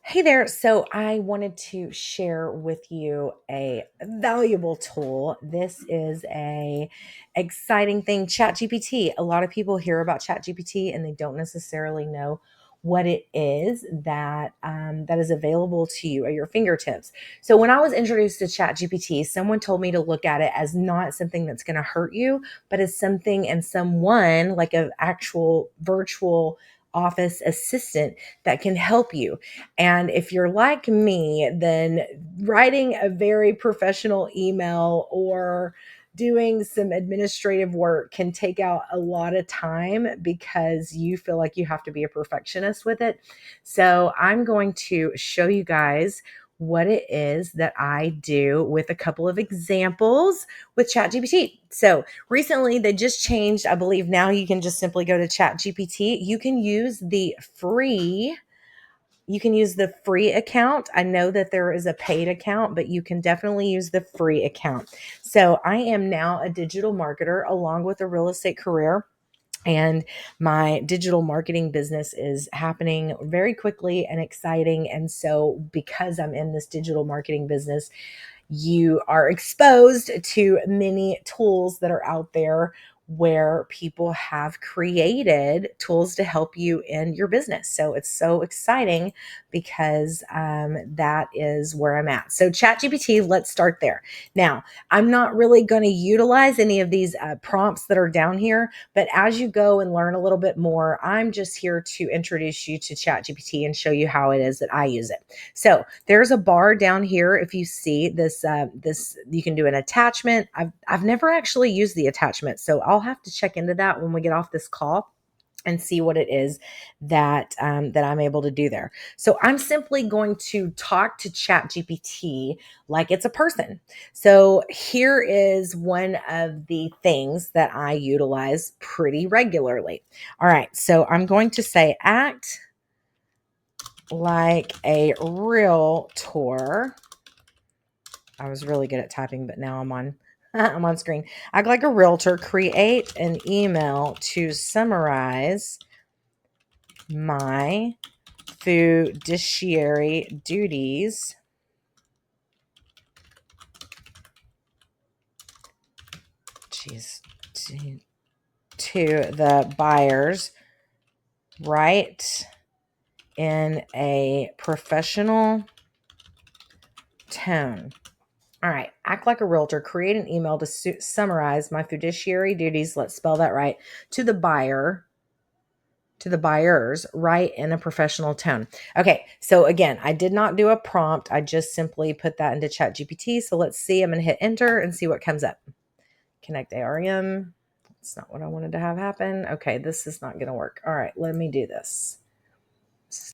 Hey there. So I wanted to share with you a valuable tool. This is a exciting thing, ChatGPT. A lot of people hear about ChatGPT and they don't necessarily know what it is that is available to you at your fingertips. So when I was introduced to ChatGPT, someone told me to look at it as not something that's going to hurt you, but as something and someone like an actual virtual office assistant that can help you. And if you're like me, then writing a very professional email or doing some administrative work can take out a lot of time because you feel like you have to be a perfectionist with it. So I'm going to show you guys what it is that I do with a couple of examples with ChatGPT. So recently they just changed, I believe now you can just simply go to ChatGPT. You can use the free account. I know that there is a paid account, but you can definitely use the free account. So I am now a digital marketer along with a real estate career. And my digital marketing business is happening very quickly and exciting. And so, because I'm in this digital marketing business, you are exposed to many tools that are out there where people have created tools to help you in your business. So it's so exciting because that is where I'm at. So ChatGPT, let's start there. Now, I'm not really going to utilize any of these prompts that are down here, but as you go and learn a little bit more, I'm just here to introduce you to ChatGPT and show you how it is that I use it. So there's a bar down here. If you see this, you can do an attachment. I've never actually used the attachment, so I'll have to check into that when we get off this call and see what it is that I'm able to do there. So I'm simply going to talk to ChatGPT like it's a person. So here is one of the things that I utilize pretty regularly. All right, so I'm going to say act like a realtor. I was really good at typing, but now I'm on I'm on screen. Act like a realtor, create an email to summarize my fiduciary duties geez, to the buyers, right, in a professional tone. All right, act like a realtor, create an email to summarize my fiduciary duties, let's spell that right, to the buyers, right, in a professional tone. Okay, so again, I did not do a prompt. I just simply put that into ChatGPT. So let's see. I'm going to hit enter and see what comes up. Connect ARM. That's not what I wanted to have happen. Okay, this is not going to work. All right, let me do this.